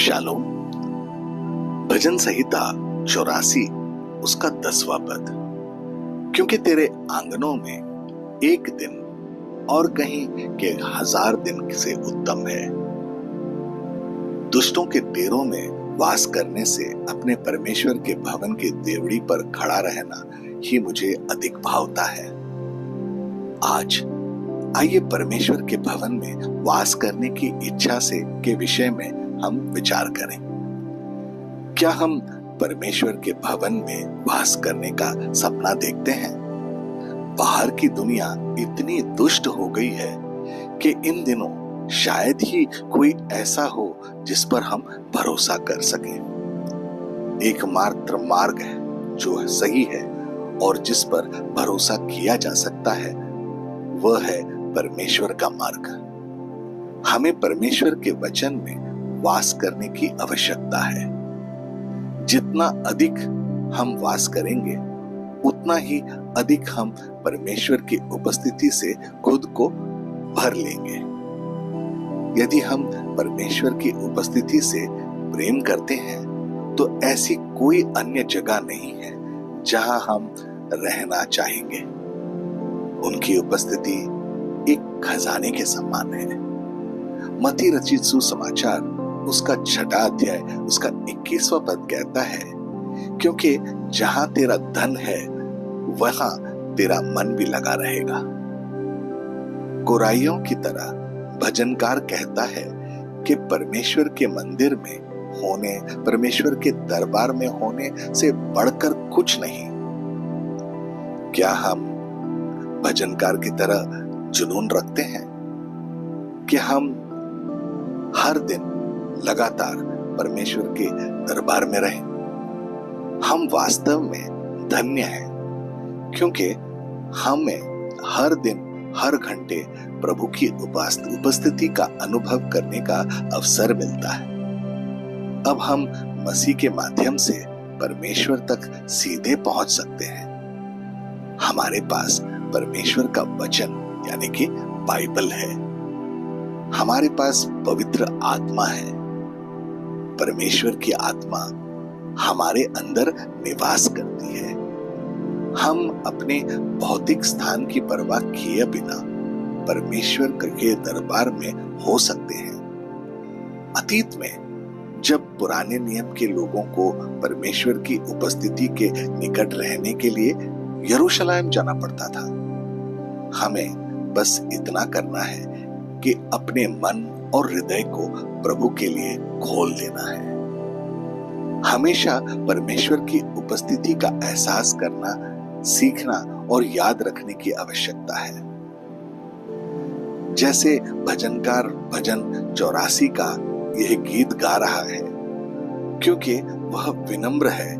Shalom. भजन संहिता 84 उसका 10वां पद। क्योंकि तेरे आंगनों में एक दिन और कहीं के 1000 दिन से उत्तम है। दुष्टों के डेरों में वास करने से अपने परमेश्वर के भवन की देवड़ी पर खड़ा रहना ही मुझे अधिक भावता है। आज आइए परमेश्वर के भवन में वास करने की इच्छा से के विषय में हम विचार करें। क्या हम परमेश्वर के भवन में वास करने का सपना देखते हैं? बाहर की दुनिया इतनी दुष्ट हो गई है कि इन दिनों शायद ही कोई ऐसा हो जिस पर हम भरोसा कर सकें। एकमात्र मार्ग है जो सही है और जिस पर भरोसा किया जा सकता है वह है परमेश्वर का मार्ग। हमें परमेश्वर के वचन में वास करने की आवश्यकता है। जितना अधिक हम वास करेंगे उतना ही अधिक हम परमेश्वर की उपस्थिति से खुद को भर लेंगे। यदि हम परमेश्वर की उपस्थिति से प्रेम करते हैं तो ऐसी कोई अन्य जगह नहीं है जहां हम रहना चाहेंगे। उनकी उपस्थिति एक खजाने के समान है। मत्ती रचित सुसमाचार उसका 6वां अध्याय उसका 21वां पद कहता है, क्योंकि जहां तेरा धन है वहां तेरा मन भी लगा रहेगा। कोराइयों की तरह भजनकार कहता है कि परमेश्वर के मंदिर में होने, परमेश्वर के दरबार में होने से बढ़कर कुछ नहीं। क्या हम भजनकार की तरह जुनून रखते हैं कि हम हर दिन लगातार परमेश्वर के दरबार में रहें? हम वास्तव में धन्य हैं क्योंकि हमें हर दिन हर घंटे प्रभु की उपस्थिति का अनुभव करने का अवसर मिलता है। अब हम मसीह के माध्यम से परमेश्वर तक सीधे पहुंच सकते हैं। हमारे पास परमेश्वर का वचन यानी कि बाइबल है। हमारे पास पवित्र आत्मा है। परमेश्वर की आत्मा हमारे अंदर निवास करती है। हम अपने भौतिक स्थान की परवाह किए बिना परमेश्वर के दरबार में हो सकते हैं। अतीत में जब पुराने नियम के लोगों को परमेश्वर की उपस्थिति के निकट रहने के लिए यरूशलेम जाना पड़ता था। हमें बस इतना करना है कि अपने मन और हृदय को प्रभु के लिए खोल देना है। हमेशा परमेश्वर की उपस्थिति का एहसास करना, सीखना और याद रखने की आवश्यकता है। जैसे भजनकार भजन 84 का यह गीत गा रहा है, क्योंकि वह विनम्र है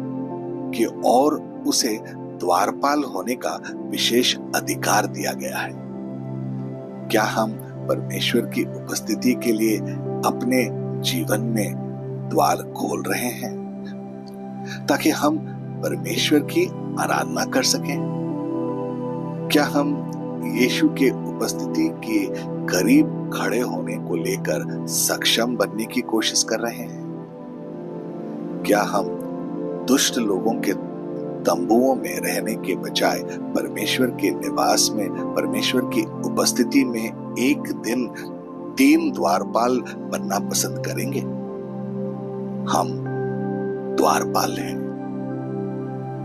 कि और उसे द्वारपाल होने का विशेष अधिकार दिया गया है। क्या हम परमेश्वर की उपस्थिति के लिए अपने जीवन में द्वार खोल रहे हैं ताकि हम परमेश्वर की आराधना कर सकें? क्या हम यीशु के उपस्थिति के करीब खड़े होने को लेकर सक्षम बनने की कोशिश कर रहे हैं? क्या हम दुष्ट लोगों के तंबुओं में रहने के बजाय परमेश्वर के निवास में, परमेश्वर की उपस्थिति में एक दिन 3 द्वारपाल बनना पसंद करेंगे? हम द्वारपाल हैं।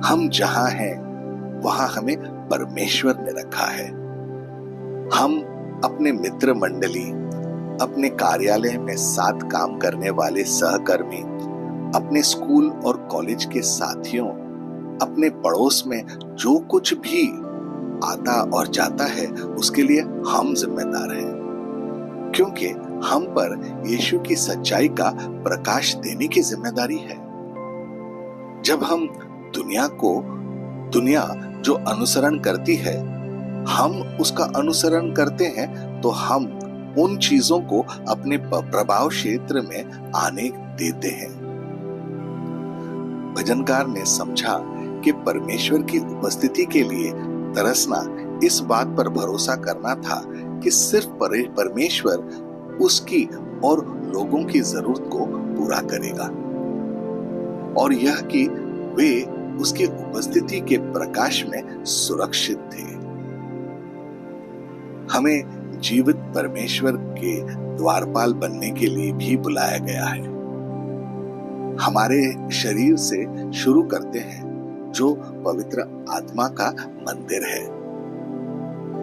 हम जहां हैं वहां हमें परमेश्वर ने रखा है। हम अपने मित्र मंडली, अपने कार्यालय में साथ काम करने वाले सहकर्मी, अपने स्कूल और कॉलेज के साथियों, अपने पड़ोस में जो कुछ भी आता और जाता है उसके लिए हम जिम्मेदार हैं, क्योंकि हम पर यीशु की सच्चाई का प्रकाश देने की जिम्मेदारी है। जब हम दुनिया जो अनुसरण करती है, हम उसका अनुसरण करते हैं तो हम उन चीजों को अपने प्रभाव क्षेत्र में आने देते हैं। भजनकार ने समझा कि परमेश्वर की उपस्थिति के लिए तरसना इस बात पर भरोसा करना था कि सिर्फ परमेश्वर उसकी और लोगों की जरूरत को पूरा करेगा, और यह कि वे उसकी उपस्थिति के प्रकाश में सुरक्षित थे। हमें जीवित परमेश्वर के द्वारपाल बनने के लिए भी बुलाया गया है। हमारे शरीर से शुरू करते हैं, जो पवित्र आत्मा का मंदिर है।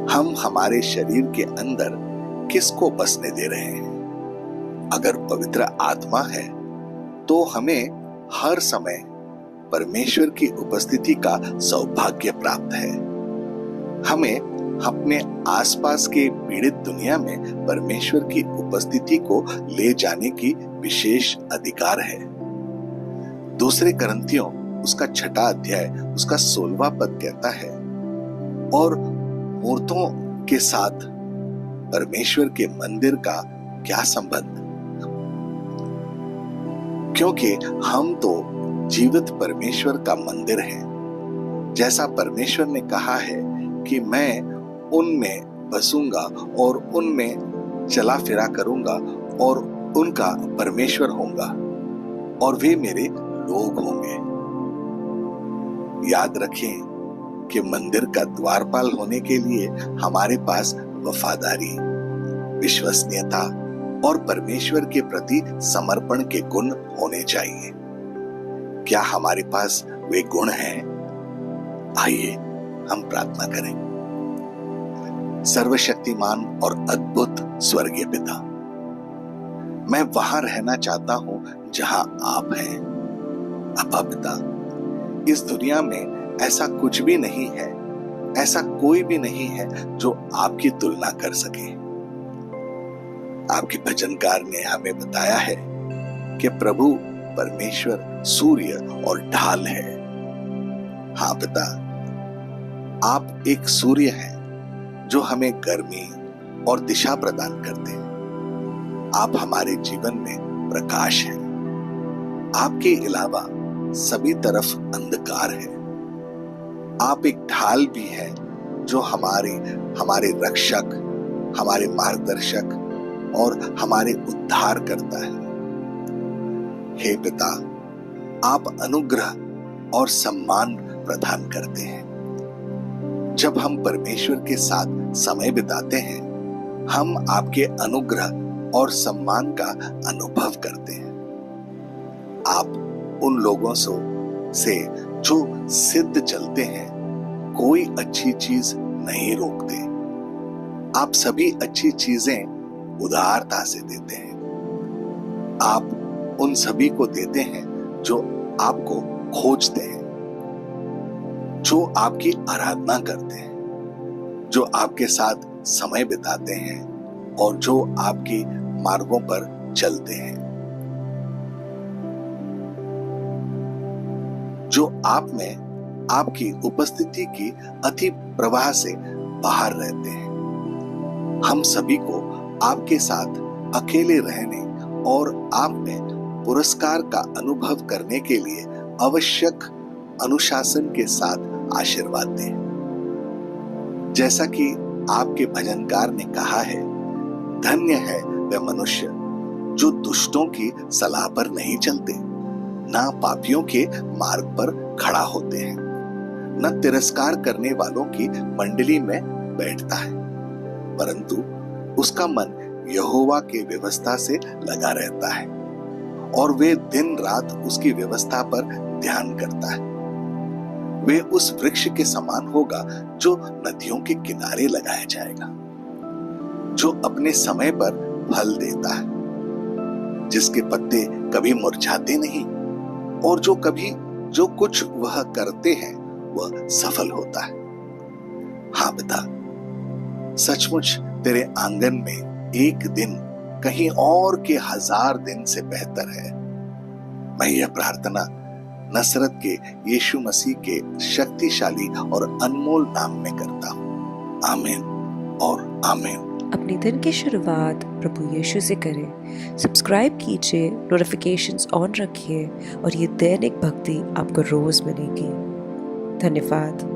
हम हमारे शरीर के अंदर किसको बसने दे रहे हैं? अगर पवित्र आत्मा है तो हमें हर समय परमेश्वर की उपस्थिति का सौभाग्य प्राप्त है। हमें अपने आसपास के पीड़ित दुनिया में परमेश्वर की उपस्थिति को ले जाने की विशेष अधिकार है। दूसरे करंथियों उसका 6 अध्याय उसका 16वां पद कहता है, और मूर्तों के साथ परमेश्वर के मंदिर का क्या संबंध? क्योंकि हम तो जीवित परमेश्वर का मंदिर हैं। जैसा परमेश्वर ने कहा है कि मैं उनमें बसूंगा और उनमें चला फिरा करूंगा और उनका परमेश्वर होऊंगा और वे मेरे लोग होंगे। याद रखें कि मंदिर का द्वारपाल होने के लिए हमारे पास वफादारी, विश्वसनीयता और परमेश्वर के प्रति समर्पण के गुण होने चाहिए। क्या हमारे पास वे गुण हैं? आइए हम प्रार्थना करें। सर्वशक्तिमान और अद्भुत स्वर्गीय पिता, मैं वहां रहना चाहता हूं जहां आप हैं। अब्बा पिता, इस दुनिया में ऐसा कुछ भी नहीं है, ऐसा कोई भी नहीं है जो आपकी तुलना कर सके। आपके भजनकार ने हमें बताया है कि प्रभु परमेश्वर सूर्य और ढाल है। हाँ पिता, आप एक सूर्य हैं जो हमें गर्मी और दिशा प्रदान करते हैं। आप हमारे जीवन में प्रकाश हैं। आपके अलावा सभी तरफ अंधकार है। आप एक ढाल भी हैं जो हमारे रक्षक, हमारे मार्गदर्शक और हमारे उद्धार करता है। हे पिता, आप अनुग्रह और सम्मान प्रदान करते हैं। जब हम परमेश्वर के साथ समय बिताते हैं, हम आपके अनुग्रह और सम्मान का अनुभव करते हैं। आप उन लोगों से जो सिद्ध चलते हैं, कोई अच्छी चीज नहीं रोकते। आप सभी अच्छी चीजें उदारता से देते हैं। आप उन सभी को देते हैं जो आपको खोजते हैं, जो आपकी आराधना करते हैं, जो आपके साथ समय बिताते हैं और जो आपकी मार्गों पर चलते हैं, जो आप में आपकी उपस्थिति की अति प्रवाह से बाहर रहते हैं। हम सभी को आपके साथ अकेले रहने और आप में पुरस्कार का अनुभव करने के लिए आवश्यक अनुशासन के साथ आशीर्वाद दें। जैसा कि आपके भजनकार ने कहा है, धन्य है वह मनुष्य जो दुष्टों की सलाह पर नहीं चलते, ना पापियों के मार्ग पर खड़ा होते हैं, न तिरस्कार करने वालों की मंडली में बैठता है, परंतु उसका मन यहोवा की व्यवस्था से लगा रहता है और वे दिन रात उसकी व्यवस्था पर ध्यान करता है। वे उस वृक्ष के समान होगा जो नदियों के किनारे लगाया जाएगा, जो अपने समय पर फल देता है, जिसके पत्ते कभी मुरझाते नहीं और जो कुछ वह करते हैं वह सफल होता है। हाँ पिता, सचमुच तेरे आंगन में एक दिन कहीं और के 1000 दिन से बेहतर है। मैं यह प्रार्थना नसरत के यीशु मसीह के शक्तिशाली और अनमोल नाम में करता हूँ। आमीन और आमीन। अपने दिन की शुरुआत प्रभु यीशु से करें। सब्सक्राइब कीजिए, नोटिफिकेशंस ऑन रखिए और ये दैनिक भक्ति आपको रोज मिलेगी। धन्यवाद।